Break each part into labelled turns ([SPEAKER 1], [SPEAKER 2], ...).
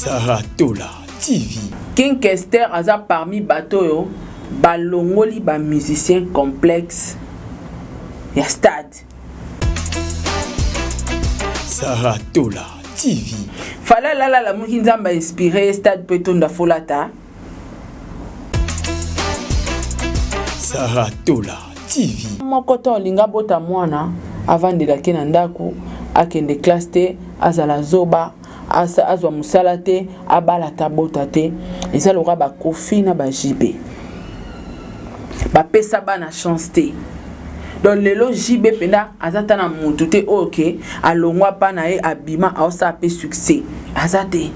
[SPEAKER 1] Saratola TV.
[SPEAKER 2] King Kester aza parmi bato yo balongoli ba musicien complexe ya stade.
[SPEAKER 1] Saratola TV.
[SPEAKER 2] Fala la muhinzamba inspiré stade petonda folata.
[SPEAKER 1] Saratola TV.
[SPEAKER 2] Mokoto linga bota mwana avant de la kenandaku akende classe te azala zoba azwa musala te abala tabota te eza loka ba kofi na ba jibe ba pesa bana chance te donc lelo jibe penda azata na mutu te ok alongwa pa na ye abima aosa pe succès azate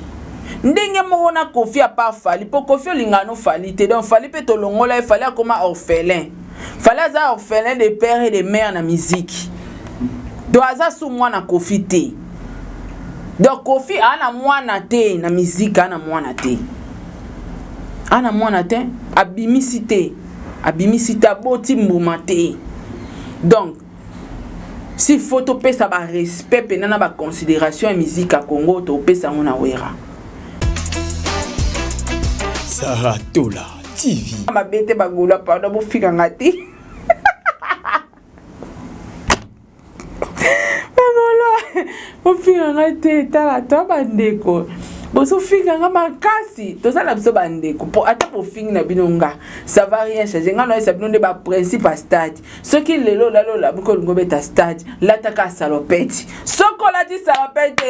[SPEAKER 2] ndenge moko na kofi a pas fali po kofi lingano fali te donc fali pe to longola fali akoma orphelin fali aza orphelin de père et de mère na musique donc aza sou mwana kofi te. Donc Kofi ana mwana te na musique ana mwana te. Ana mwana te abimisite boti mbuma te. Donc si photo pesa ba respect penana ba considération musique à Congo to pesa ngona wera.
[SPEAKER 1] Saratola TV.
[SPEAKER 2] Ba bete ba gola pardon bo fika ngati. Ofika ngate tala to bandeko boso fika nga makasi to sala biso bandeko po ata po fingi na binonga ça va rien changer nga no esa binonde ba principe à stade soki lelo la buko ngobeta stade la taka salopette soko la di salopette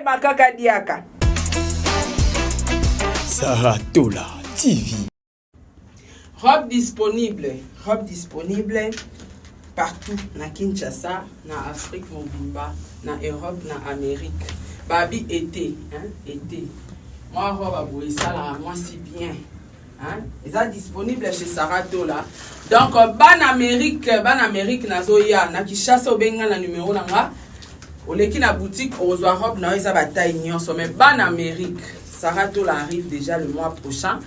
[SPEAKER 2] makaka diaka.
[SPEAKER 1] Saratola TV.
[SPEAKER 2] Robe disponible partout na Kinshasa, na Afrique mobimba, na Europe, na Amérique. Babi été, été. Moi robe ça là, moi si bien. Ils sont disponibles chez Saratola. Donc ban Amérique nazoya na Kinshasa obenga na numéro nanga. Oleki na boutique ozwa robe na isa bataille nyonso mais ban Amérique. Saratola arrive déjà le mois prochain.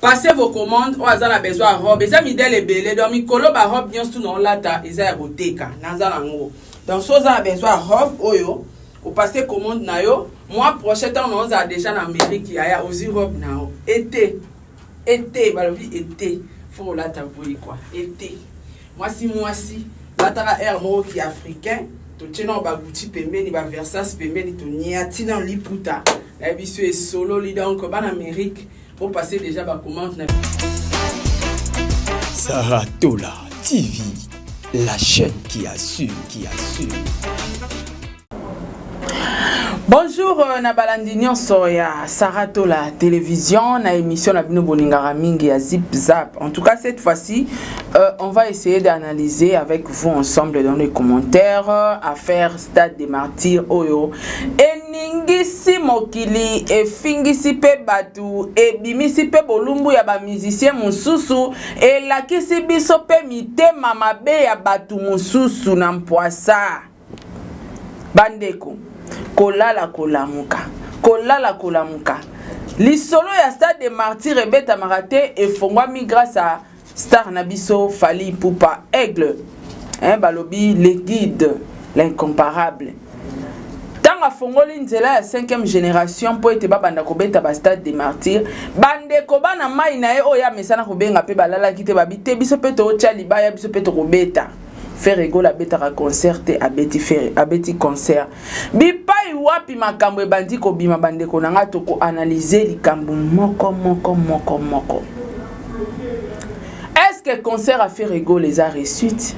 [SPEAKER 2] Passez vos commandes, on a besoin de robe. Ils ont mis des belés, donc ils collent la robe bien sûr dans lata, ils ont boteka, nazango. Donc si vous avez besoin de robe, oyo, vous passez commande na yo. Mois prochain, on a déjà en Amérique, il y a aussi robe na yo. Été, balobi été, faut lata boy quoi. Été. Moi si, lata air mo qui africain. To tino ba guti pembeni ba Versace pembeni to niati na liputa. La biso est solo li donc en Amérique. Pour passer déjà ma commande.
[SPEAKER 1] Saratola TV, la chaîne qui assure.
[SPEAKER 2] Bonjour na balandinyo soya Saratola télévision na émission na bino boningara mingi ya Zip Zap. En tout cas cette fois-ci on va essayer d'analyser avec vous ensemble dans les commentaires affaire Stade des Martyrs oyo eningisi mokili efingisi pe batu ebimisi pe bolumbu ya ba musicien mususu elakisi biso pe mitema mabe ya batu mususu na mpwasa bandeko kolala kolamuka lisolo ya Stade des Martyrs ebeta marate efongwami grâce à star nabiso Fally Ipupa Aigle balobi le guide l'incomparable tanga fongoli nzela ya 5e génération po ete babanda kobeta ba Stade des Martyrs bandeko bana mai na ye oya mesana kobenga pe balala kite babite biso pe to cha libaya biso pe to kobeta faire egola betaka concert te abeti concert bipai wapi makambo ebandi kobima bandeko nanga toko analyser likambo moko est-ce que concert a fait ego les a réussite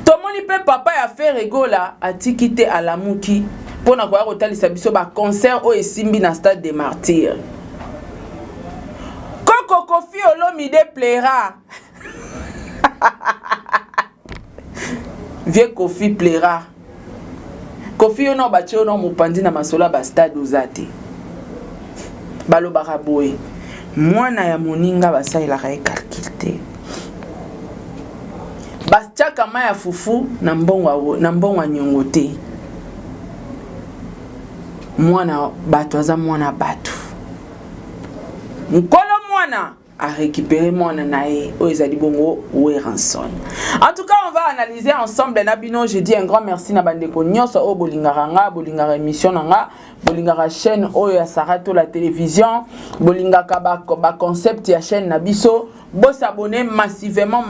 [SPEAKER 2] tomoni pe papa ya faire egola atikite alamuki pona koya kotalisa biso ba concert o esimbi na Stade des Martyrs Koko Kofi Olomide plaira. Vieux Kofi plaira. Kofi ono bachi ono mupandi na masola ba stade uzate. Balo baraboe. Mwana ya moninga basaila ka calculer. Bachaka maya fufu na mbongwa nyongote. Mwana batu aza mwana batu. Mukolo mwana a récupéré mon nae aux Adibongo ou Ranson. En tout cas, on on va analyser ensemble Nabino. Je dis un grand merci na bandeko nyonso o bolingaranga, bolingara émission nanga, bolingara chaîne Oya Sarato la télévision, bolingaka ba concept ya chaîne Nabiso. Bo s'abonner massivement,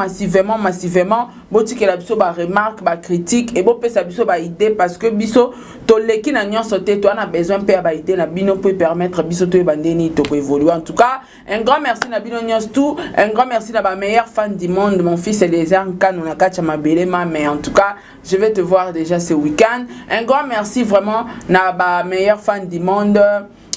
[SPEAKER 2] botike la biso ba remarque, ba critique et bo pesa biso ba idée parce que biso to leki na nyonso te to na besoin pe ba idée na bino peut permettre biso to bandeni to évoluer. En tout cas, un grand merci na bino nyonso tout, un grand merci na ba meilleur fan du monde, mon fils Eliezer Nkanu na kacha mabelema, mais en tout cas, je vais te voir déjà ce week-end. Un grand merci vraiment na ba meilleur fan du monde.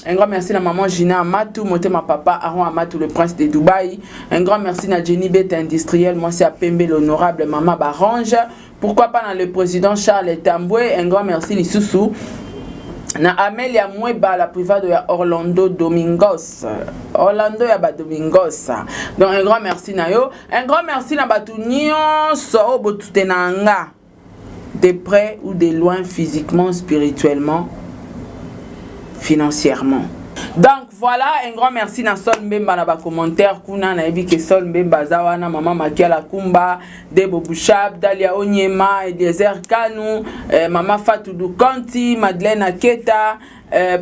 [SPEAKER 2] Un grand merci à maman Gina Amatou, ma papa Aaron Amatou, le prince de Dubaï. Un grand merci à Jenny Bête Industriel, moi c'est à Pembe l'honorable maman Barange. Pourquoi pas dans le président Charles Tamboué. Un grand merci Lissoussou. Na Amelia Mweba, la private de Orlando Domingos. Orlando Yaba Domingos. Donc un grand merci na yo. Un grand merci na Batunyon so botutenanga. De près ou de loin, physiquement, spirituellement, financièrement. Donc voilà, un grand merci na Sol Mbemba na ba commentaire kuna na ebi ke Sol Mbemba zawana mama Makiala Kumba, Debo Bouchab, Dalia Onyema, Eliezer Kanu, mama Fatou Dukanti, Madeleine Aketa,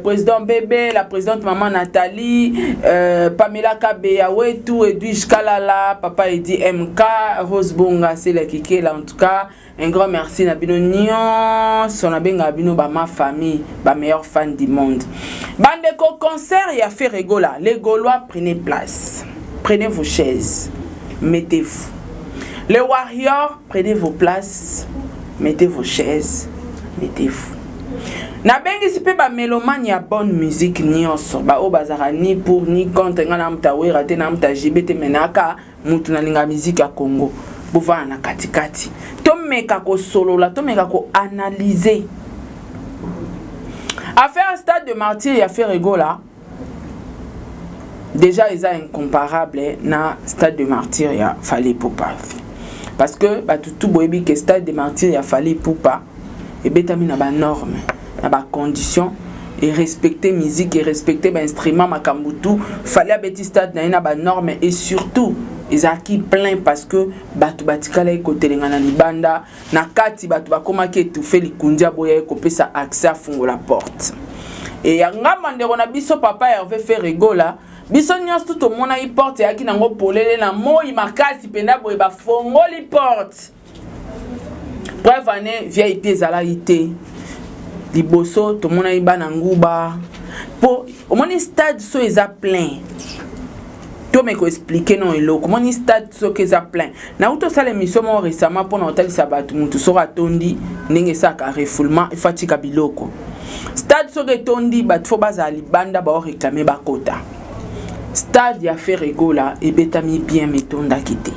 [SPEAKER 2] président Bébé, la présidente maman Nathalie, Pamela Kabeya Wetu, Edwige Kalala, papa Edi MK, Rose Bonga, c'est la kike là en tout cas. Un grand merci na bino nyon, son abenga bino ba ma famille, ba meilleur fan du monde. Bandeko concert y a fait rigola. Les Gaulois prenez place. Prenez vos chaises. Mettez-vous. Les Warriors prenez vos places. Mettez vos chaises. Mettez-vous. Na bengi sipe ba mélomane ya bonne musique nyonso. Ba o bazara ni pour ni contre ngana mtawera te na mtajibete menaka mutu na linga musique ya Congo. Bouvana na katikati. Tomeka ko solo la, tomeka ko analyser. À faire un stade de martyr, il a fait rigola. Déjà, ils ont incomparable na stade de martyr, il a fallu pour pas. Parce que bah tout boebi que stade de martyr, il a fallu pour pas. Et betami na ba norme, na ba condition et respecter musique et respecter ba instrument makambutu. Fallait abeti stade na ba norme et surtout ils ont qui plein parce que batu batikala côté lengana libanda na kati batu bakoma ke étouffer likundia boya ko pesa accès à fongo la porte et yanga mandero na biso papa Hervé fait rigola biso nyos tout au monde a porte ya ki nango polele na moi makasi penda boya ba fongo li porte bref année vieille piezala ité liboso tout monde a ba na nguba po au moins stade so ils a plein. To me ko expliquer non elo comment ni stade so que ça plein na uto sala émission mo récemment pour hôtel sabatu mutu so ratondi ninge saka refoulement ifatika biloko stade so que tondi bat fo bazali banda ba réclamer ba kota stade ya fait rigola et betami bien metonda kité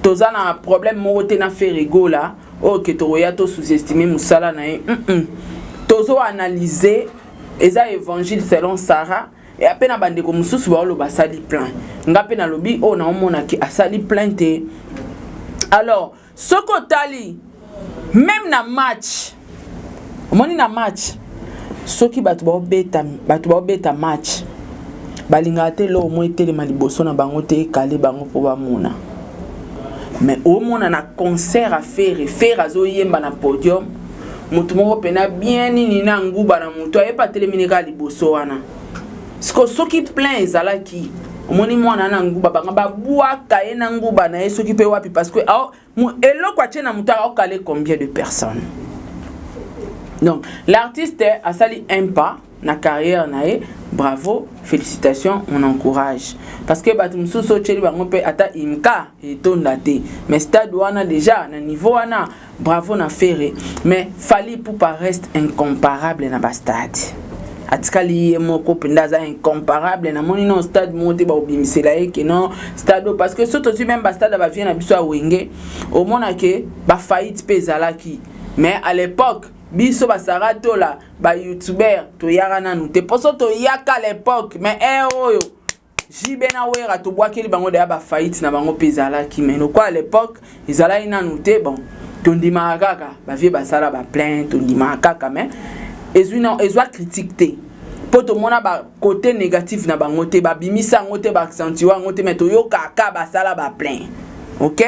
[SPEAKER 2] tozana problème mo te na fait rigola o que to ya to sous-estimer musala na tozo analyser eza évangile selon Sarah. Et à peine à bande comme sous le basali plein. Nga peine à lobby, oh na on qui a sali plainte. Alors, ce que même na match, moni na match, ce qui batu beta match, balinga te lo mo te le maliboso na bango te kale bango po ba mona. Mais au mona na concert à faire azo yemba na podium, mutu moko pena bien ni na nguba na mutu aye pa telemine ka liboso wana. Ce qui plein zala qui moni mwana na nguba banga ba bua kaye na nguba na yeso ki pe wapi parce que elo kwa tena mutaka okale combien de personnes. Donc l'artiste a sali un pas na carrière nae, bravo, félicitations, on encourage parce que batumso so tcheli bango pe ata imka et tondate mais stade wana déjà na niveau wana bravo na ferré mais fali pour pas reste incomparable na ba stade. Atikali moko pendaza incomparable na moni non stade monté ba obimisela eke non stade parce que surtout même ba stade ba vient na biso a wenge au mona ke ba faillite pezalaki mais à l'époque biso ba sarato la ba youtuber to yara nanu te poso to yaka à l'époque mais oyo jibena wera to boakeli bango de ba faillite na bango pezalaki mais no quoi à l'époque ils allaient nanu te bon tondima kaka ba vie ba sala ba plainte tondima kaka mais ils ont critiqué pour tout le monde ba côté négatif na bango te ba bimisa ngote ba accentuer ngote mais to yo kaka ba sala ba plein. OK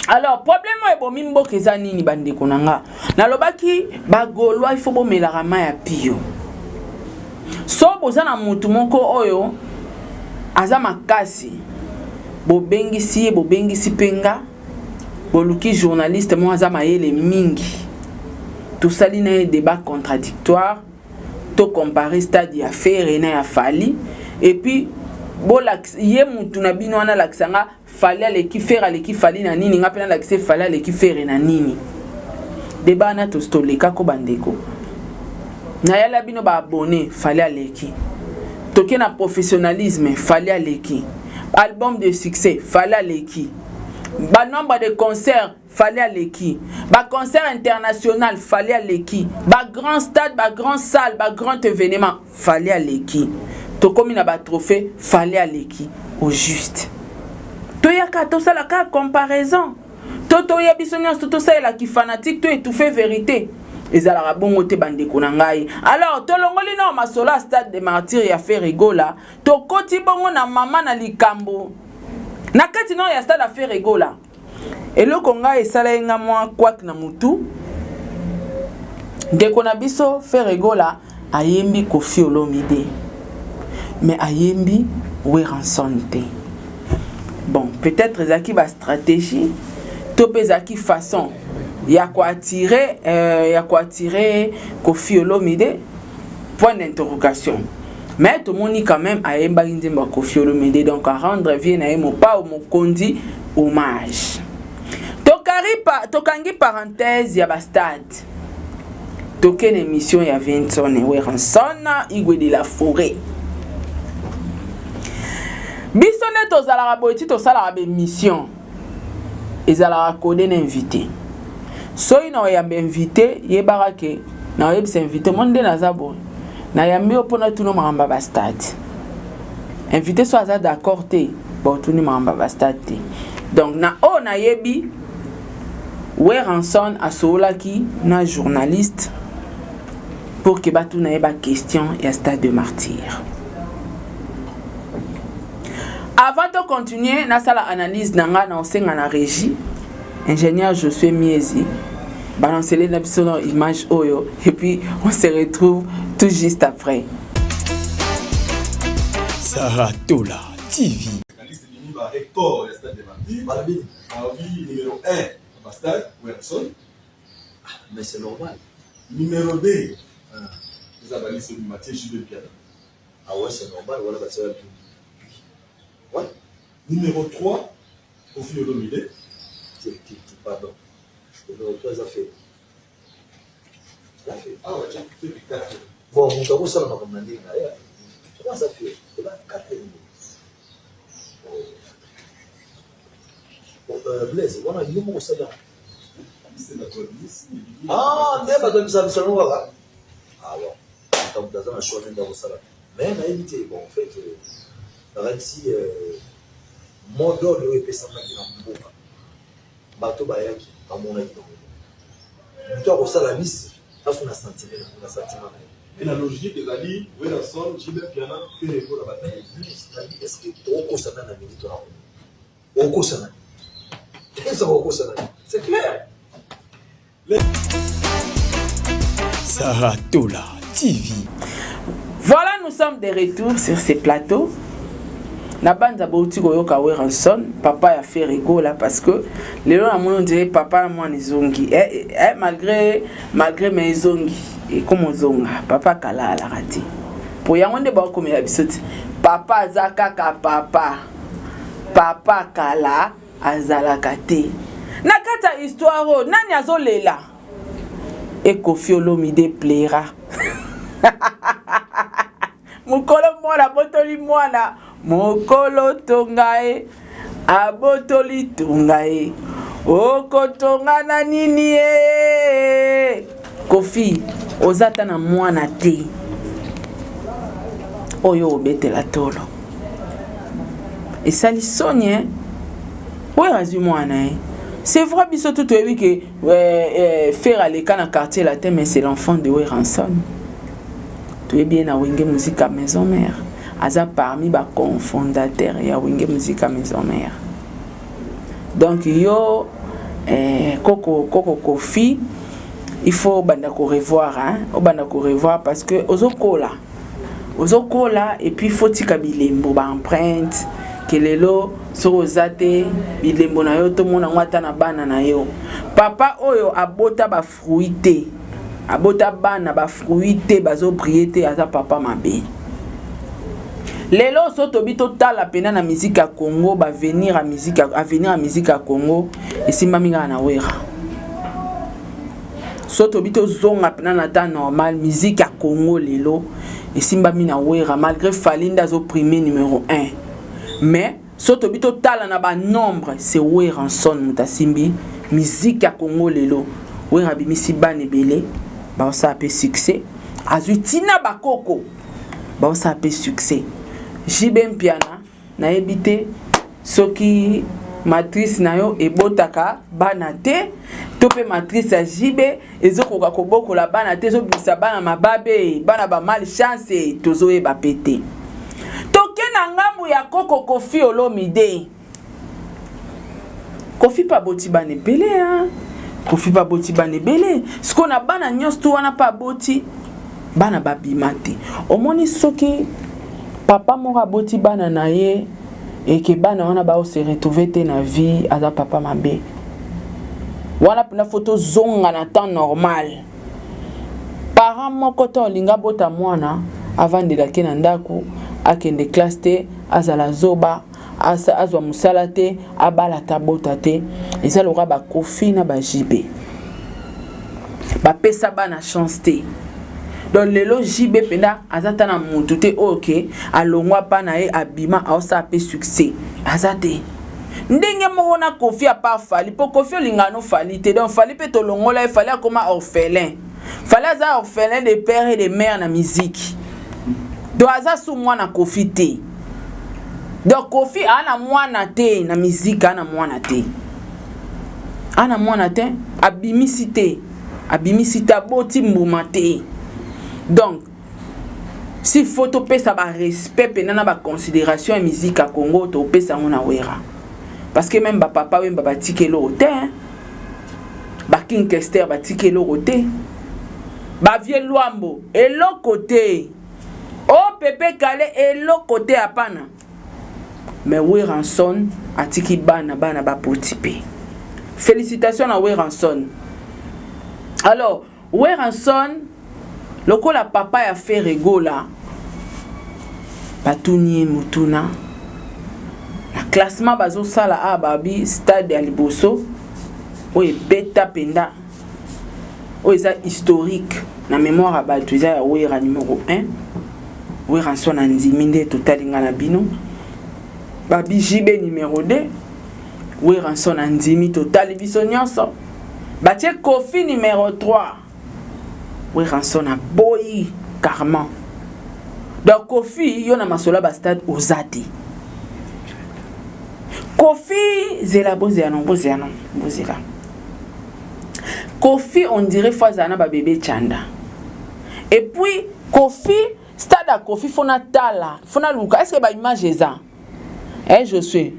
[SPEAKER 2] Alors, problème est bon, mimbo kezani ni bande konanga. Na lobaki bagolwa il faut bo melarama ya pio. So bozana mutu moko oyo aza makasi. Bobengisi penga. Boluki journaliste mo aza mayele mingi. Tout ça li na débat contradictoire. To comparer stade ya faire na ya fali et puis bolax ye mutu na bino wana laksanga fali aleki faire aleki fali na nini ngapena lakse fali aleki faire na nini débat na to stoleka ko bandeko na yala bino ba abonné fali aleki toke na professionnalisme fali aleki album de succès fali aleki ba nombre de concerts fallait à l'équipe. Ba concert international fallait à l'équipe. Ba grand stade, ba grand salle, ba grand événement fallait à l'équipe. To comme na ba trophée fallait à l'équipe au juste. To yaka to ça la comparaison. To ya bisonios to ça la qui fanatique to étouffer vérité. Ezala bongo te bande konangai. Alors to longoli na masola stade de martyrs ya fait rigola. To koti bongo na mama na likambo. Na kati no ya stade a fait rigola. Et le Conga est salé nga moi quoi na mutu. Dès qu'on a biso fait rigola ayembi Koffi Olomide. Mais ayembi Weranson te. Bon, peut-être zaki ba stratégie, topé zaki façon. Il y a quoi attirer Koffi Olomide. Point d'interrogation. Mais tout le monde quand même ayemba ndimba Koffi Olomide donc à rendre bien à mo pas au mokondi hommage. Tokangi parenthèse ya bastade. Token émission ya Vincent et Weranson Igwe de la forêt. Bisone tozala boiti tosala ba émission. Ezala koden invité. So ina ya invité yebara ke na yebisa invité monde na zabo. Na yambi opona tuno mamba bastade. Invité so aza d'accord te, bon tuni mamba bastade. Donc na o na yebi Weranson a solaki na journaliste pour que batu na yeba question et stade de martyr. Avant de continuer na sala analyse nanga na osenga na régie ingénieur Josué Miezi balancer les nabisono image oyo et puis on se retrouve tout juste après.
[SPEAKER 1] Saratola TV.
[SPEAKER 3] Hector, le stade de Martyrs. Balabini. Numéro 1, Bastard, Weranson.
[SPEAKER 4] Mais c'est normal.
[SPEAKER 3] Numéro 2, vous avez liste du Mathieu Gilles Piana.
[SPEAKER 4] Ah ouais, c'est normal. Voilà, bah, c'est ouais.
[SPEAKER 3] Numéro 3, Koffi Olomide.
[SPEAKER 4] Pardon. Numéro 3, ça fait.
[SPEAKER 3] Ah ouais, j'ai fait 4.
[SPEAKER 4] Bon, on t'a ça dans ma ligne. Comment ça fait? Il a 4 Blaise, on a un numéro ça là.
[SPEAKER 3] C'est la police.
[SPEAKER 4] Ah, mais pas comme ça, ça nous va. Ah bon, comme dans un choix d'un ça là. Mais on a évité, bon, en fait, Rati, mon dos de repérer m'a dit dans le bateau bayaki, à mon avis. Toi, pour ça, la liste, parce qu'on a senti,
[SPEAKER 3] Et la logique des alliés, Weranson, Gilles Piana, fait les la bataille.
[SPEAKER 4] Est-ce que tu as ça dans la minute au ça c'est clair.
[SPEAKER 1] Saratola TV.
[SPEAKER 2] Voilà, nous sommes de retour sur ces plateaux. Nabanza bauti goyoka Weranson, papa a fait rigola parce que les gens on dirait papa moi ni zongi. Malgré mes zongi et comme zonga, papa kala la rati. Pour yangonde ba comme la bisoti. Papa zaka ka papa kala azalaka te. Na kata histoire o nani azolela. Et Koffi Olomide plaira. Mukolo mwana botoli mwana. Mokolo tongae abotoli tongae. Oko tonga na nini e. Koffi ozata na mwana te. Oyo obetela tolo. Et ça li sogne. Ouais, razu-moi, c'est vrai, biso tout oui que faire aller dans le quartier latin, mais c'est l'enfant de Weranson. Tu es bien à Wenge Musique à Maison Mère. Aza parmi les cofondateurs, il y a Wenge Musique à Maison Mère. Donc, yo, Coco Kofi, il faut banda ko revoir, hein, banda ko revoir parce que ozokola et puis faut tika bilembo ba empreinte que lelo so ozate bilembo na yo to mona ngwata na bana na yo. Papa oyo abota ba fruité, abota bana ba fruité bazo priete aza papa mabe. Lelo so tobi total pena na musique à Congo ba venir à musique à Congo et simba minga na wera. So tobi to zonga pena na temps normal musique à Congo lelo et simba mina wera malgré Falinda zo premier numéro 1. Mais so tobi total na ba nombre c'est wera en son mutasimbi musique à Congo lelo wera bimisi bane belé ba sa pe succès azutina bakoko ba sa pe succès. Jibem piana na ebité soki matrice na yo ebotaka bana te tope matrice ya jibe ezokoka koboko la bana te zobisa bana mababe bana ba mal chance tozo e ba pété toke na ngambu ya Coco Kofi Olomide Kofi pa boti bane belé hein Kofi pa boti bane belé siko na bana nyos tu wana pa boti bana babimate omoni soki papa mora boti bana na ye et que bana wana ba se retrouver te na vie aza papa mabe wana pena photo zonga na temps normal parent moko to linga bota mwana avant de la kena ndako akende classe te azala zoba azwa musala te abala tabota te ezalora ba Kofi na ba jibe ba pesa bana chance te. Donc lelo jibe penda azata na mutu te ok alongwa pa na ye abima aosa pe succès azate ndenge moko na Kofi a pas fali po Kofi lingano fali te donc fali pe to longola il fallait comme orphelin fallait aza orphelin de père et de mère na musique donc aza sou mwana Kofi te donc Kofi ana mwana te na musique ana mwana te abimisi te boti mbuma te. Donc, si faut topé ça ba respect penana ba considération et musique à Congo topé ça on a wera. Parce que même ba papa même ba tikelo roté hein. Ba King Kester ba tikelo roté. Ba vieux Luambo et l'autre côté. Oh Pepe Kale et l'autre côté apana. Mais Weranson a tiki bana ba potipé. Félicitations à Weranson. Alors, Weranson loko la papa a fait rigola batuni mutuna la classement bazo sala a babi stade ya liboso oye beta penda oye historique na mémoire abatu ya wera numéro 1 wera son andiminde totalinga na bino babi jibe numéro 2 wera son andimi total biso nyonso batie Kofi numéro 3 oui rançon a boy carrément donc Kofi yona masola ba stade ozati Kofi zela boziano bozela Kofi on dirait fazana ba bébé Chanda et puis Kofi stade à Kofi fona tala fona luka est-ce que ba image eza je suis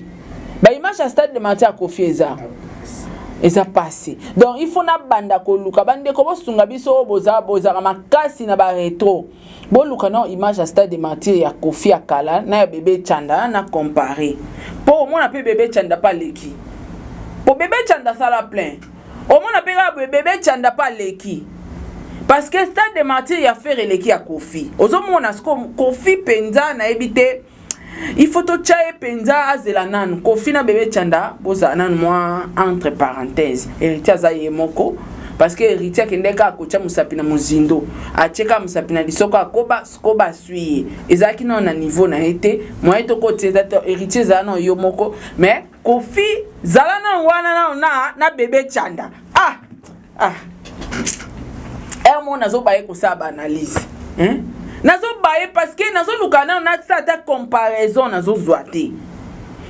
[SPEAKER 2] ba image à stade de Matia Kofi eza et ça passé donc il faut na banda ko luka bande ko bosunga biso boza makasi na ba retro bo luka na image à stade de Martyr ya Kofi akala na ya bébé Chanda na comparer pour mon appel bébé Chanda pas leki pour bébé Chanda ça la plein au mon appel bébé Chanda pas leki parce que stade de Martyr ya faire leki ya Kofi ozo mona sko Kofi penza na ebité. Il faut tout chaye penza azela nan Kofi na bébé Chanda boza nan moi entre parenthèses héritier zaye moko parce que héritier kendeka akocha musapina muzindo acheka musapina lisoko akoba suye ezaki na niveau na été moi to côté héritier za na yo moko mais Kofi zala na wana na bébé Chanda mon nazo baye ko sa analyse hein nazo baye parce que nazo lukana na ta comparaison nazo zoate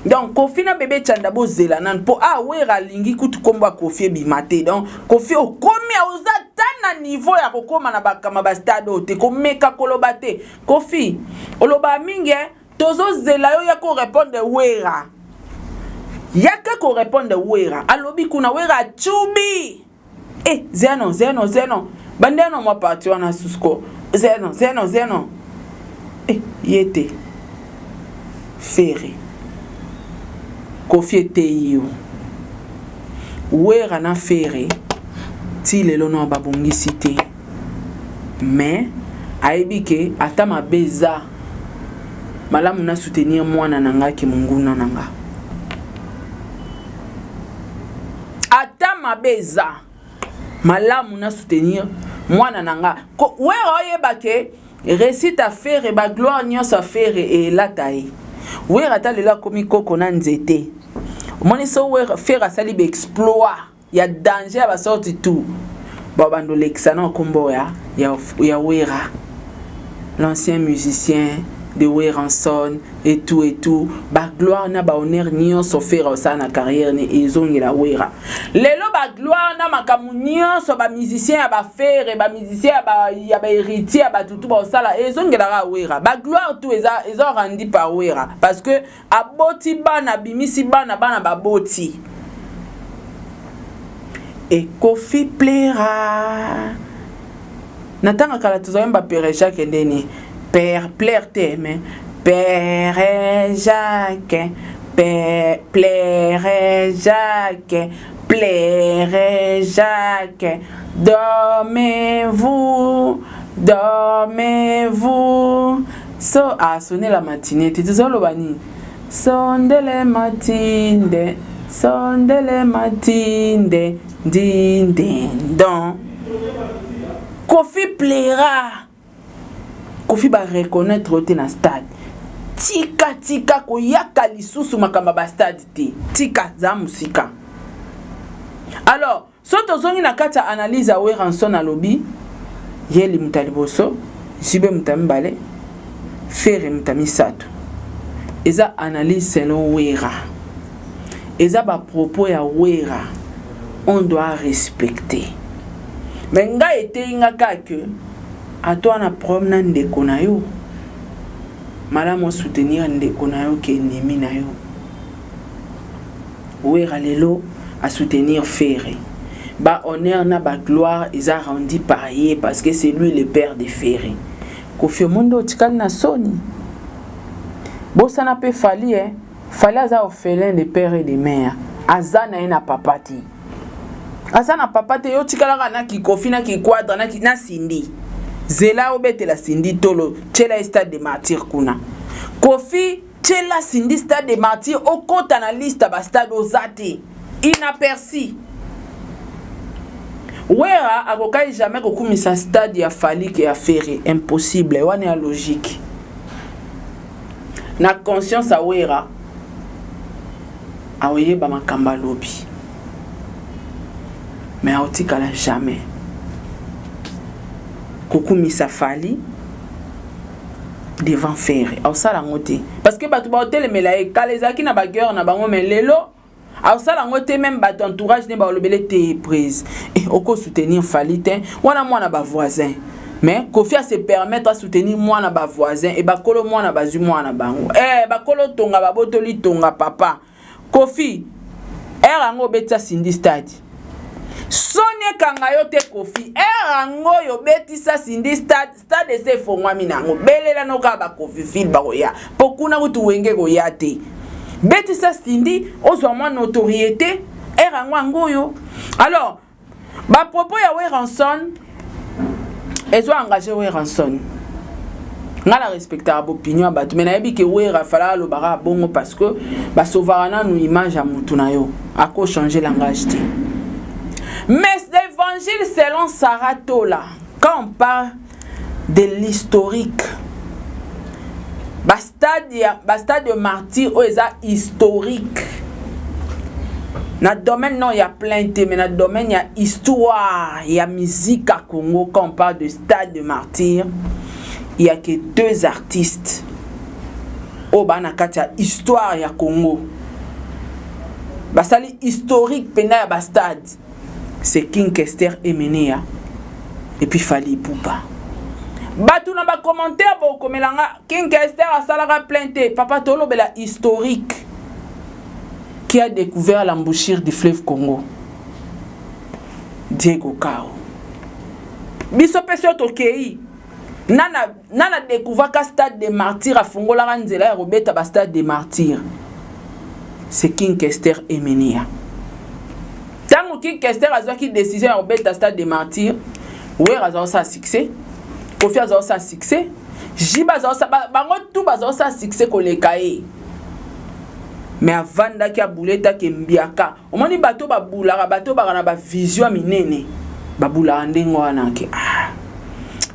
[SPEAKER 2] donc Kofi na bébé Chanda bozela nan po wera lingi kutu komba Kofi bimate donc Kofi okomi ozata na niveau ya kokoma na bakama ba stade ote komeka kolobate Kofi oloba mingi tozo zela yo ya ko répondre wera Yaka ko répondre wera. Alobi kuna wera chubi. Zeno. Bandeno moi parti wana susko. Zeno. Yete. Ferré. Kofi Teyo. Wera na Ferré. Ti lelo no babongi cité. Mais aibike ata mabeza. Malamu na soutenir mwana nanga ki munguna nanga. Ata mabeza. Malamu na soutenir mwana nanga. Ko wera oyebake récite à faire et ba gloire nyonso à faire et la taille. Wera ta lela komi koko na nzete. Moni so wera faire a sali be exploit. Ya danger à ba sorti tout. Ba bando lexana kombo ya wera. L'ancien musicien de Weranson et tout. Ba gloire na ba honneur nyonso faire ça na carrière ni ezongi la wera. Lelo ba gloire na makamu nyonso ba musicien ya ba faire ba musicien ya ba héritier ba tutu ba sala ezongi la wera. Ba gloire tout eza rendi par wera parce que aboti bana bimisi bana ba boti. Et Kofi plaira. Natanga kala tuzoyemba Père Jacques ndeni. Père plaire mais Père Jacques, plaire Jacques, dormez-vous. So sonner la matinée, tu dis bani. Sonde les matines, din don. Kofi plaira. Kofi ba reconnaître te na stade. Tika ko yaka lisusu makamba ba stade te. Tika za musika. Alors, soto zongi na kata analyse a Weranson na lobby. Yeli mutaliboso, jibe mutambale, Ferré mutamisatu. Eza analyse selon Wera. Eza ba propos ya Wera. On doit respecter. Mais nga ete inga que à toi na problème ndeko na yo. Malamu soutenir ndeko na yo ke ennemi na yo. Wera lelo à soutenir Ferré. Ba honneur na ba gloire ils a rendu pareil parce que c'est lui le père de Ferré. Kofi Mondo tikali na soni. Bosana pe fali fali aza orphelin de père et de mère. Azana ina papati. Azana papati yo tikala na ki Kofi na ki quadra na ki na Cindy. Zela obete la Cindy tolo chela stade de martyr kuna. Kofi chela Cindy stade de martyr au compte na liste ba stade ozate. Inaperçu. Wera akokai jamais kokumisa stade ya Fali ke ya Ferré, impossible, wana ya logique. Na conscience a Wera aoye ba makamba lobi. Mais aotikala jamais. Kokumisa Fali devant Ferré. Au sala ngote. Parce que batu ba hotel melaye kalezaki na ba guerre na bango mais lelo au sala ngote même ba entourage ne ba lobele te prise. Et oko soutenir Fali te wana mwana ba voisin. Mais Kofi a se permettre à soutenir mwana ba voisin et ba kolo mwana ba zu mwana bango. Ba kolo tonga ba botoli tonga papa. Kofi erango beta Cindy stade. Sonia kangayo te Kofi erango yo beti sa Cindy stade se fongwa minango belela no ka ba Kofi fil ba ya pokuna kutu wenge go yate beti sa Cindy ozwa mwa notoriété erango ngoyo. Alors ba propos ya Weranson ezo engagé Weranson ngala respecter opinion ba tu menayebi ke Wera fala lo bara bongo parce que ba sauvarana nu image a mutu na yo ako changer langage te. Mais l'évangile selon Sarah Tola, quand on parle de l'historique, bastade de martyr ou historique. Dans le domaine non il y a plein de mais dans le domaine il y a histoire, il y a musique à Congo. Quand on parle de stade de martyr, il y a que 2 artistes. Au Banakatia histoire ya Congo. Basali historique pena ya bastade. C'est King Kester Emenea et puis Fali Poupa. Batu na ba commentaire ba komelanga King Kester a salara plainte papa tolo bela historique. qui a découvert l'embouchure du fleuve Congo? Diego Cao. Biso peso tokei. Nana découvert qu'à stade des martyrs à Fongola Ranzela et Robeta ba stade des martyrs. C'est King Kester Emenia. Tant que King Kester a zaki décision à Robeta stade des martyrs, ouais a ça succès. Kofi a ça succès. Jiba za ça bango tout ba ça succès ko le kae. Mais avant d'aki a bouleta ke mbiaka. O moni bateau ba boulaka bateau ba na ba vision minene. Ba boulaka ndengo wana ke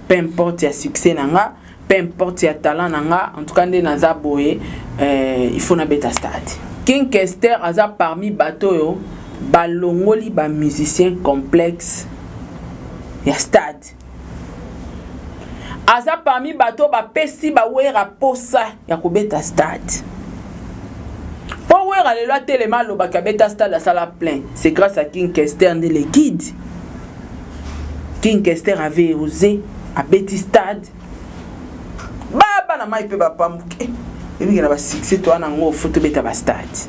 [SPEAKER 2] peu importe ya succès nanga, peu importe ya talent nanga, en tout cas ndé naza boye, il faut na beta stade. King Kester aza parmi bateau yo, balongoli ba musicien complexe ya stade. Aza parmi bateau ba pesi ba wera posa ya ko beta stade. Pour wera le loi tellement lo ba ka beta stade la sala plein, c'est grâce à King Kester ndé les guides. King Kester avait osé à Betty Stade. Baba na mai pe ba pamuke. Ebi na ba succès to na ngo photo beta ba stade.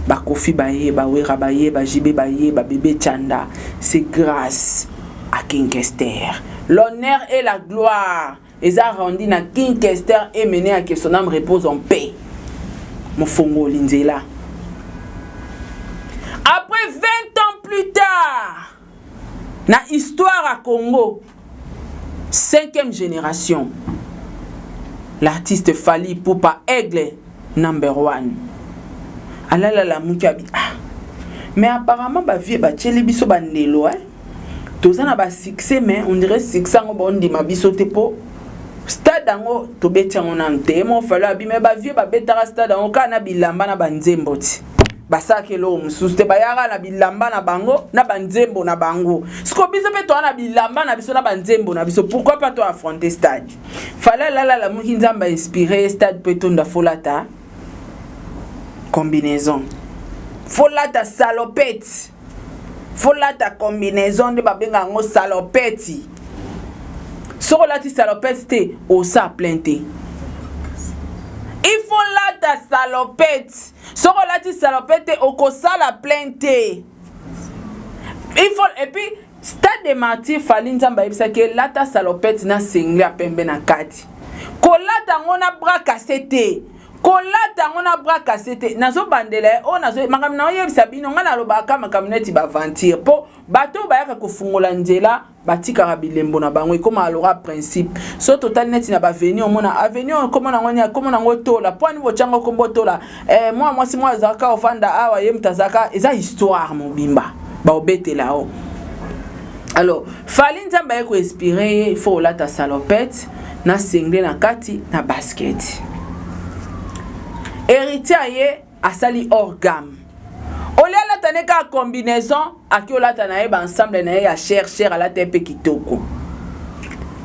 [SPEAKER 2] Ba Kofi baye, ba wera baye, ba jibe baye, ba bébé Chanda. C'est grâce à King Kester. L'honneur et la gloire. Et ça rendu na King Kester et mené à que son âme repose en paix. Mon fongo linzela. Après 20 ans plus tard, na histoire à Congo, 5e génération, l'artiste Fally Ipupa Aigle #1. Alala la mukabi. Mais apparemment ba vie ba tcheli biso bandelo toza na ba succès mais on dirait succès ngo ba ndima biso te po stade ngo to betango na nte mo fala bi me ba vie ba betara stade ngo kana bilamba na banzembo ti. Basakelo mususte bayara na bilamba na bango na banzembo na bango siko biso pe to na bilamba na biso na banzembo na biso pourquoi pas to affronter stade fala la muki nzamba inspiré stade pe to nda folata combinaison folata salopette folata combinaison de babenga ngo salopette soko lati salopette te o sa plainte. Il faut là ta salopette. Soko lati salopette oko sala plainte. Il faut et puis stade de martyr Fally nzamba yebisa ke lata salopette na single pembe na kati. Ko lata ngona bras cassé. Ko lata ngona bras cassé. Nazo bandela o nazo makam na yebisa bino ngana lobaka makamneti ba ventir po bato bayaka ko fungola nzela batika bilembo na bango ekoma alora principe so total net na ba venir omona avenir komona ngonya komona ngotola point niveau chango kombotola moi si moi zaka ofanda awa yemtazaka eza histoire mobimba ba obetela o. Alors Fally nzamba yeko inspirer il faut la ta salopette na single na kati na basket héritier asali orgam. Olia la taneka combinaison aki ola tanae ba ensemble na ya cher à la tepe kitoko.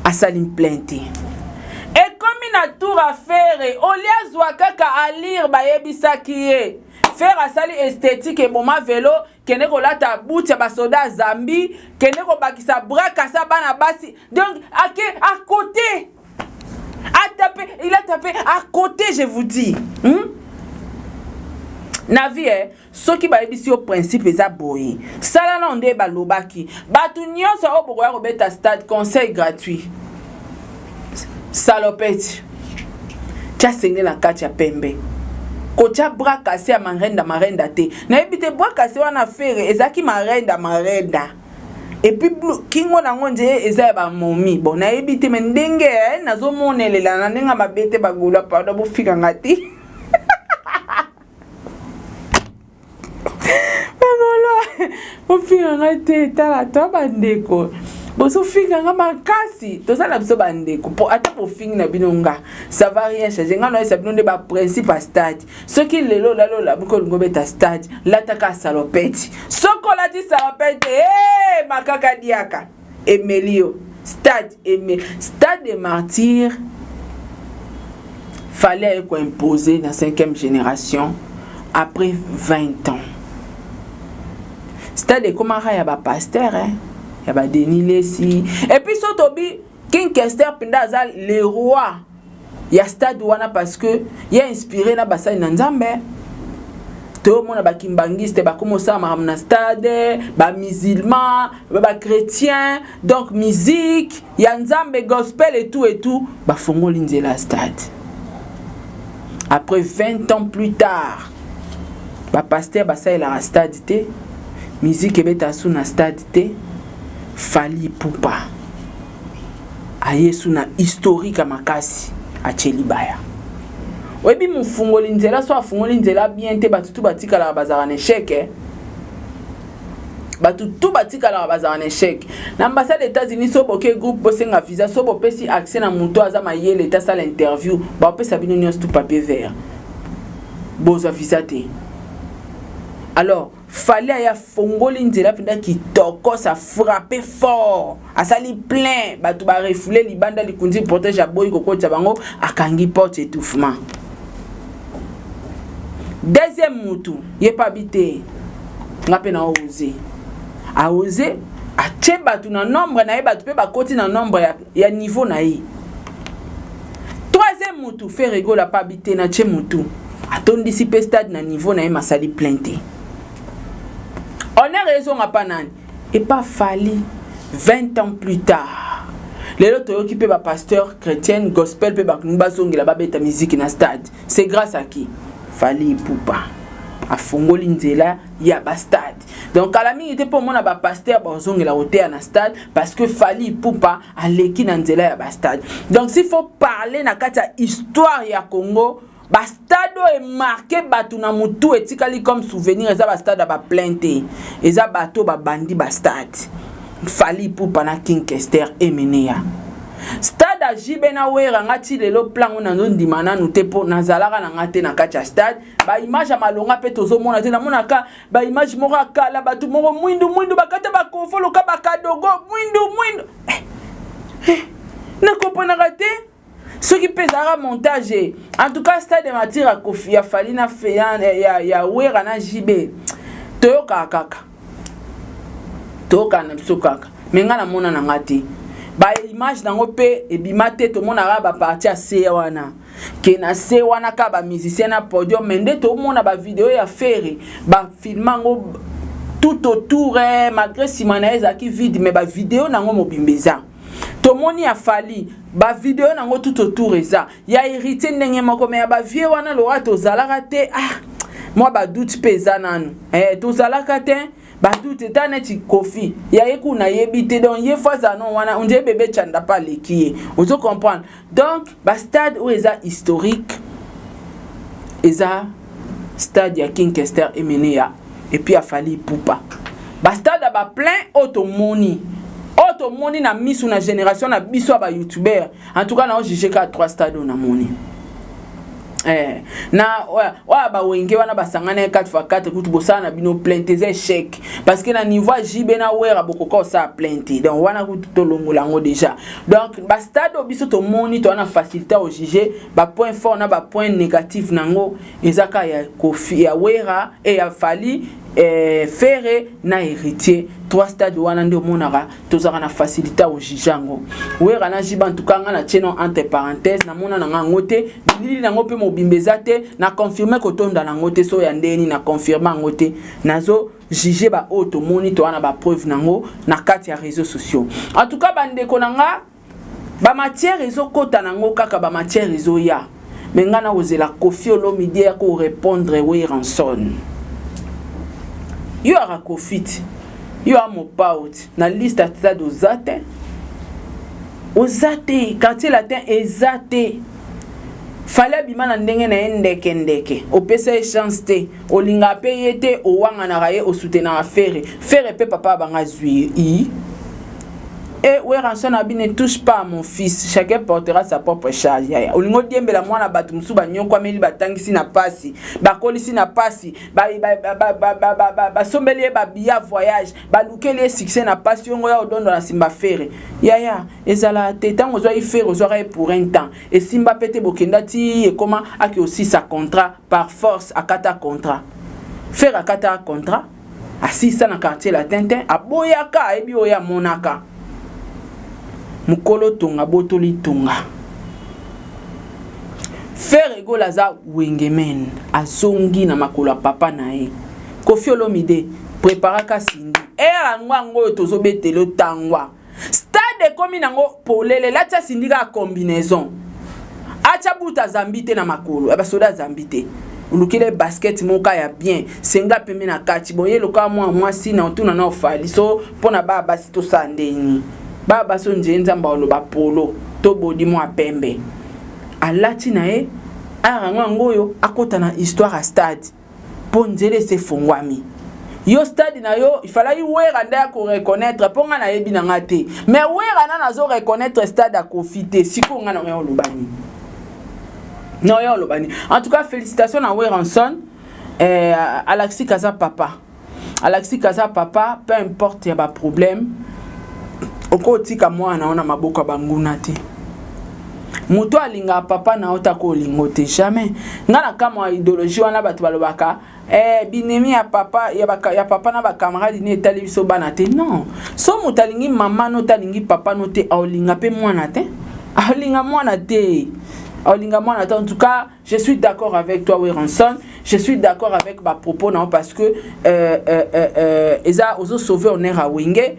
[SPEAKER 2] Asalim plainte. Et comme il a tout à faire, olia zwa kaka à lire ba yebisa kiye. Faire asali esthétique et boma vélo kene ko la ta bout ya ba soda Zambi, kene ko bakisa braka sa bana basi. Donc à côté. Il a tapé à côté, je vous dis. Na vie ceux qui ba ebisi au principe eza boye sala na onde ba lobaki batu nyonso o bokoya ko beta stade conseil gratuit salopette tia senge la kati ya pembe ko tia bras cassé ya marenda te na ebite bras cassé wana faire ezaki marenda et puis kingo na ngonje eza ba momi bon na ebite me ndenge nazo monelela na ndenga mabete bagula pa do bofika ngati Ofika ngate tala to bandeko. Boso fika nga makasi. To sala biso bandeko. Po ata po fingi na binonga. Ça va rien changer. Nga no esa binonde ba principe à stade. Ce qui lelo la buko ngobeta stade. Lataka salopette. Soko lati salopette. Makaka diaka. Emilio. Stade des martyrs. Fallait qu'on imposer dans 5e génération après 20 ans. Stade comme ya ba pasteur ya ba Denis Lesi et puis sotobi King Kester pindaza le roi ya stade wana parce que il a inspiré na basali na Nzambe to mona ba kimbangiste ba komosa na stade ba musulman ba chrétien donc musique ya nzambe gospel et tout ba fongoli nzela stade. Après 20 ans plus tard ba pasteur ba sa la stade te musique ebeta sous na stade te Fally Ipupa aye sous na historique makasi a Chelibaya. Webi mufungoli nzela so afungoli nzela bien te batutu batika la bazara na échec batutu batika la bazara na échec na ambassade des États-Unis so boke groupe bosenga visa so bopesi accès na muto aza mayele eta sala interview ba opesa bino nyonso tout papier vert boza visa te. Alors Fally aya fongoli nzela pinda kitoko sa frappé fort asali plein batu ba refoulé libanda likundi protège aboyi kokota bango akangi porte étouffement. Deuxième moutou, yé pas habité. Ngape na osé. A osé, a tche batu na nombre na ye batu pe ba koti na nombre ya niveau na ye. Troisième moutou, fait rigolo pas habité na tche moutou. Atondi si pe stade na niveau na ye masali plainte. On a raison à panane. Et pas Fally 20 ans plus tard. Les autres occupé ba pasteur chrétien gospel pe ba nbazongi la ba beta musique na stade. C'est grâce à qui? Fally Ipupa a fongoli nzela ya ba stade. Donc à la minute était pour moi ba pasteur bazongi la hotel na stade parce que Fally Ipupa a leki na nzela ya ba stade. Donc s'il faut parler na kati ya histoire ya Congo, ba stade est marqué batu na mutu etikali comme souvenir eza ba stade ba plainte eza bato ba bandi ba stade. Fally Ipupa na King Kester Emenea. Stade a jibe na wera ngati lelo plan ona ndima na nutepo nazalaka na ngate na kacha stade ba image malonga pe tozo mona te na mona ka ba image mora kala batu moko mwindu bakata ba kofolo ka bakadogo mwindu na kopona raté ce qui pesera montage en tout cas stade matira kofi ya Fally na feyan ya wera na jibe toyoka kaka toka na bisokaka menga na mona na ngati ba image nango pe ebimate to mona ba parti a se wana ke na se wana ka ba musicien na podium mende to mona ba vidéo ya faire ba filmango tout autour malgré simanaeza ki vide mais ba vidéo nango mobimbeza to moni ya Fally ba vidéo nango tout autour eza ya hérité ndenge moko me ba vie wana lo to zalaka te moi ba doute pesa nanu to zalaka te ba doute taneti kofi ya yeku na yebite donc ye fois non wana onje bébé chanda pas lekiye ozo comprendre donc ba stade où eza historique eza stade ya King Kester Emenea et puis a Fally Ipupa ba stade ba plein automoni na misu na génération na biso ba youtubeur en tout cas na juger ka 3 stades na moni na wa ba wenge wana basangana 4x4 kutu bosana bino plainte ze échec parce que na niveau jibe na wera bokoko sa plainte donc wana kutu to longola ngo déjà donc ba stade obiso to moni to na facilité au juger ba point fort na ba point négatif nango ezaka ya kofi ya wera et ya Fally Ferré na héritier 3 stades wana ndio monaka tozaka na facilité au jijango wera na jiba ntukanga na tcheno entre parenthèses na mona na ngote bilili na ngope mobimbeza te na confirmer ko tonda na ngote so ya ndeni na confirmer ngote nazo juger ba auto moni to wana ba preuve nango na kati ya réseaux sociaux en tout cas bande konanga ba matière réseau kota nango kaka ba matière réseau ya mengana ozela Koffi Olomide ko répondre Weranson yo a Koffi yo a Mopaut na liste à stade ozate quartier latin ezate Fally bimana ndenge na ndeke opesa chance te olinga pe yete o wanga na raye o soutenir faire pe papa banga zui et Weranson abi ne touche pas à mon fils, chacun portera sa propre charge. Olingo diembela mwana batu musuba nyoko ameli batangisi na pasi bakolisi na pasi ba sombeli ba bia voyage ba lukeli succès na pasi yongo ya odondo na simba fere ya ezala tetango zo ifere zo ra pour un temps et simba pete bokenda ti et comment aki aussi sa contrat par force akata contrat faire akata contrat asisa na quartier latin aboyaka ebi oya monaka mukolo tonga botoli tonga faire Rigolo aza wengemen azongi na makolo papa na ye. Koffi Olomide préparaka Cindy. Era ngwango tozo betelo tangwa. Stade komi nango polele latia Cindy ka combinaison. Acha buta zambite na makolo. Aba soda zambite. Ulukile basket moka ya bien. Senga peme na kati. Boye loka mwa si na otuna na ofali. So pona baba sito sandeni. Baba so njenza mbalo ba polo. To bodi mwa pembe. Alati na ye. Arangwa ngoyo akota na histoire à stade. Ponzele se fongwami. Yo stade na yo, il fallait wera nda ko reconnaître ponga na yebi na ngate. Mais wera na nazo reconnaître stade à confiter siko nga na yo lobani. Non yo lobani. En tout cas félicitations à Weranson Alexis Kaza papa. Alexis Kaza papa, peu importe y a pas problème. Oko tika mwana ona maboko banguna te. Muto alinga papa na otako lingote jamais. Ngana kama idéologie wana batu balobaka binemi ya papa ya papa na ba camarade ni etali biso bana te. Non. So muto alingi mama no talingi papa no te alinga pe mwana te. Alinga mwana te. Alinga mwana te. En tout cas, je suis d'accord avec toi Weranson. Je suis d'accord avec ma propos non parce que eza ozo sauver honneur à Wenge.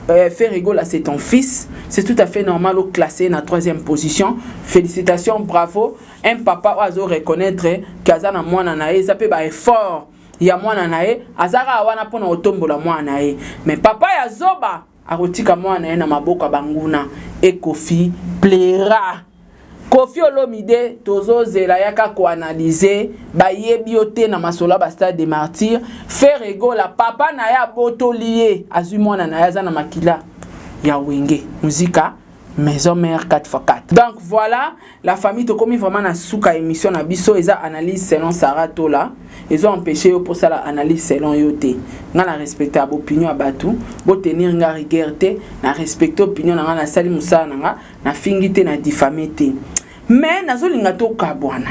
[SPEAKER 2] Ferrigo là c'est ton fils, c'est tout à fait normal au classé dans la 3e position. Félicitations, bravo. Un papa oiseau reconnaître qu'azana mwana nae, ça peut ba effort. Ya mwana nae, azara wana pona otombo la mwana nae. Mais papa ya zoba arotika mwana nae na maboko banguna et Koffi plaira. Koffi Olomide tozo zela yaka ko analyser ba yebiote na masola ba stade des martyrs. Ferrigo la papa na ya botolier azui mwana na yaza na makila ya Wenge muzika maison mère 4x4. Donc voilà, la famille to komi vraiment na suka émission na biso eza analyse selon Sarah Tola. Ils ont empêché pour ça la analyse selon yote. Nga na respecter opinion abatu, bo tenir nga rigueur na respecter opinion nga na sali musa na fingite na diffamité. Mais nazo linga to kabwana.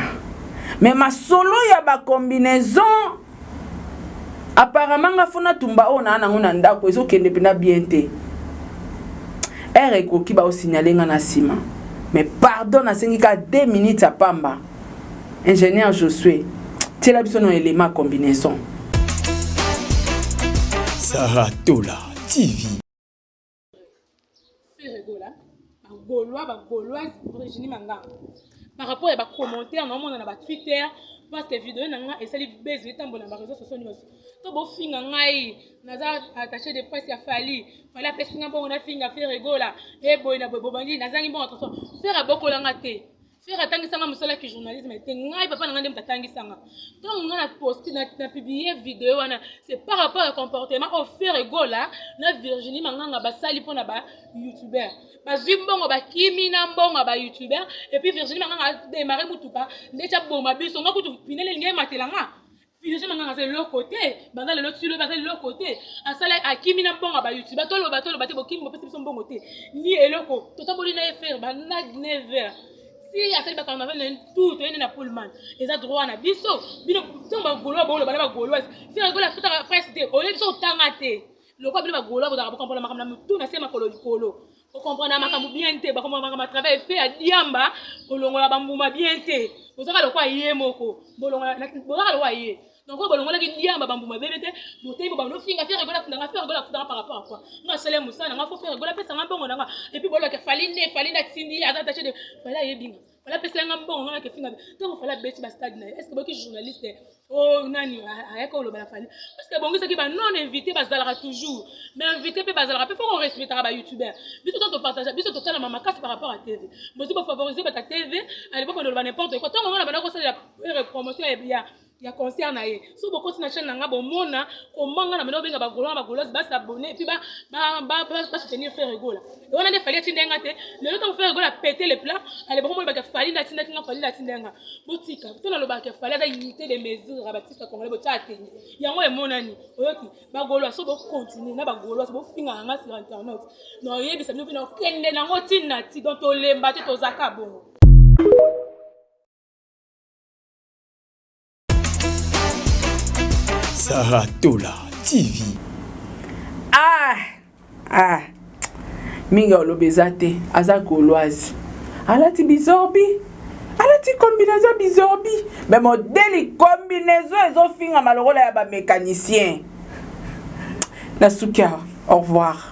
[SPEAKER 2] Mais ma solo ya ba combinaison apparemment nga fona tumba ona na ngona ndako ezo kende pena bien te. Ere ko ki ba o signaler nga na sima. Mais pardon na sengika 2 minutes à pamba. Ingénieur Josué. C'est la besoin élément combinaison.
[SPEAKER 1] Sarah Tola TV.
[SPEAKER 5] Par rapport à des commentaires, on a des Twitter, parce que vidéo et ça les baisse les temps dans les réseaux sociaux. To bo finga ngai naza attaché de presse ya fali fala pesinga bon na finga Ferrigo là et boy na bobandi nazangi bon attention faire boko langa te faire atangisa nga musala ki journalisme te ngai papa na ngande mtatangisa nga donc nga na poster na publier vidéo wana c'est par rapport au comportement au Ferrigo là na Virginie manganga basali pona ba youtubeur bazwi mbongo bakimi na mbongo ba youtubeur et puis Virginie manganga démarrer mutuka ndecha boma biso nga kutu pinele ngai matelanga Virginie manganga c'est l'autre côté banda le sur le banda l'autre côté asala akimi na mbongo ba youtubeur tolo bate bokimi bopesi biso mbongo te ni eloko totaboli na faire ba na never si il y a fait des carnavals tout est na Pullman les a droit na biso bino tomba golo bolo bala golo Ferrigo la fête presse de o biso tangate le quoi bino golo ba comprendre makam na tout na sema kolo o comprendre makam bien te ba comprendre makam travail fait à diamba kolongola bambuma bien te ozaka le quoi yemoko bolongola bolaka le quoi yé donc bolongola ki diamba bambuma bébé te botembo ba no finga Ferrigo la fundanga Ferrigo la fundanga par rapport à quoi nga sele musana nga fo Ferrigo la pesa nga bongo nga et puis bolaka falinde tindi attaché de voilà yebinga voilà pesa nga bongo nga ke finga donc fala beti ba stade na est-ce que boki journaliste oh nani ayako lo bala fali parce que bongo saki ba non invité ba zalaka toujours mais invité pe ba zalaka pe faut qu'on respecte ba youtubeur biso to partager biso to tala mama casse par rapport à TV bosi ba favoriser ba ta TV à l'époque on le n'importe quoi tant on a ba ko la promotion et bien il y a concert na ye so boko tina chaîne nga bomona komanga na meno benga ba goloise ba s'abonner et puis ba soutenir Ferrigo là et on a des fallait tindenga te le temps Ferrigo la péter les plats allez bon moi ba fali na tindenga fali la tindenga botika to na lo ba ke fali da unité des mesures abatista congolais bota ateni yango e monani oyoki ba goloise so bo continuer na ba goloise bo finga nga sur internet no yebi sa bino kende na ngoti na ti donc to lemba te to zaka bongo.
[SPEAKER 1] Sarah Tola TV.
[SPEAKER 2] Minga olobezate aza gauloise. Alati bizorbi. ti combinaison bizorbi mais modèle combinaison ezofinga malorola ya ba mécanicien Nasukia, au revoir.